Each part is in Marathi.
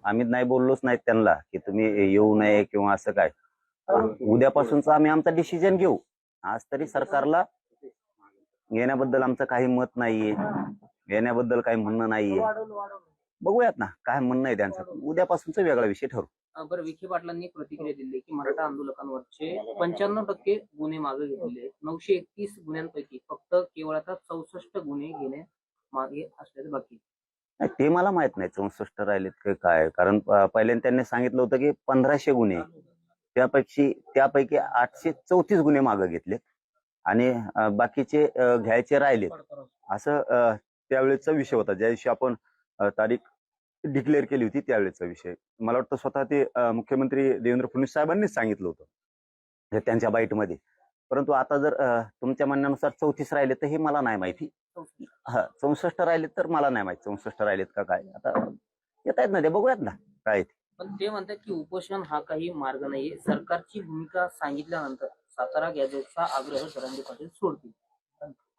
आम्ही नाही बोललोच नाहीत त्यांना की तुम्ही येऊ नये किंवा असं काय. उद्यापासूनच आम्ही आमचा डिसिजन घेऊ. आज तरी सरकारला येण्याबद्दल आमचं काही मत नाहीये, येण्याबद्दल काही म्हणणं नाहीये. बघूयात ना काय म्हणणं आहे त्यांचं. उद्यापासूनचा वेगळा विषय ठरू. बरं, विखे पाटलांनी प्रतिक्रिया दिली की मराठा आंदोलकांवरचे 95% गुन्हे मागे घेतलेले आहेत. 931 गुन्ह्यांपैकी फक्त केवळ आता 64 गुन्हे घेणे मागे असल्याचे बाकी. नाही, ते मला माहित नाही 64 राहिलेत की काय. कारण पहिल्यांदा त्यांनी सांगितलं होतं की 1500 गुन्हे, त्यापैकी 834 गुन्हे मागे घेतलेत आणि बाकीचे घ्यायचे राहिलेत. असं त्यावेळेचा विषय होता, ज्या दिवशी आपण तारीख डिक्लेअर केली होती त्यावेळेचा विषय. मला वाटतं स्वतः ते मुख्यमंत्री देवेंद्र फडणवीस साहेबांनीच सांगितलं होतं त्यांच्या बाईटमध्ये. परंतु आता जर तुमच्या म्हणण्यानुसार 34 राहिले तर हे मला नाही माहिती. 64 राहिलेत तर मला नाही माहिती 64 राहिलेत का काय. आता येत आहेत ना ते, बघूयात ना काय ते. पण ते म्हणतात की उपोषण हा काही मार्ग नाहीये. सरकारची भूमिका सांगितल्यानंतर सातारा गॅजेटचा आग्रह जरांगे पाटील सोडतील.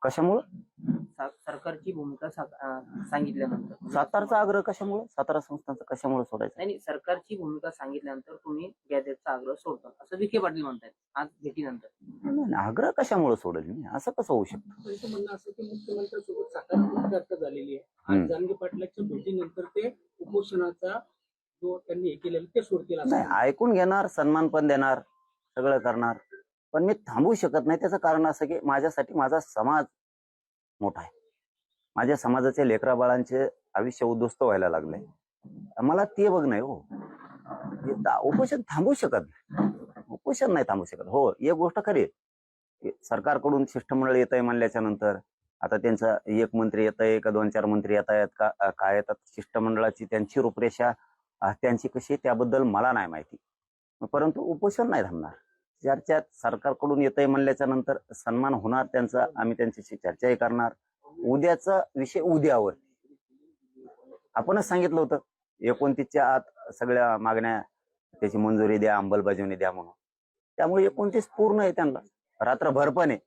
कशामुळं? सरकारची भूमिका सांगितल्यानंतर सातारचा आग्रह कशामुळे, सातारा संस्थांचा कशामुळे सोडायचा? नाही, सरकारची भूमिका सांगितल्यानंतर तुम्ही गॅजेटचा आग्रह सोडता असं विखे पाटील म्हणतात आज भेटीनंतर. आग्रह कशामुळे सोडेल मी, असं कसं होऊ शकतं? त्यांचं म्हणणं असं की मुख्यमंत्र्यांसोबत सातारा चर्चा झालेली आहे. आज जरांगे पाटलांच्या भेटीनंतर ते उपोषणाचा जो त्यांनी हे केलेलं ते सोडतील असं. नाही, ऐकून घेणार, सन्मान पण देणार, सगळं करणार, पण मी थांबवू शकत नाही. त्याचं कारण असं की माझ्यासाठी माझा समाज मोठा आहे. माझ्या समाजाच्या लेकरा बाळांचे आयुष्य उद्ध्वस्त व्हायला लागलंय. मला ते बघ नाही हो. उपोषण थांबवू शकत नाही, उपोषण नाही थांबवू शकत. हो, एक गोष्ट खरी आहे, सरकारकडून शिष्टमंडळ येत आहे म्हणल्याच्या नंतर आता त्यांचा एक मंत्री येत आहे का 2-4 मंत्री येत आहेत का काय येतात, शिष्टमंडळाची त्यांची रूपरेषा त्यांची कशी त्याबद्दल मला नाही माहिती. परंतु उपोषण नाही थांबणार. चर्चा सरकारकडून येत आहे म्हणल्याच्या नंतर सन्मान होणार त्यांचा, आम्ही त्यांच्याशी चर्चाही करणार. उद्याचा विषय उद्यावर. आपणच सांगितलं होतं 29च्या आत सगळ्या मागण्या त्याची मंजुरी द्या, अंमलबजावणी द्या म्हणून. त्यामुळे 29 पूर्ण आहे त्यांना, रात्रभर पण आहे.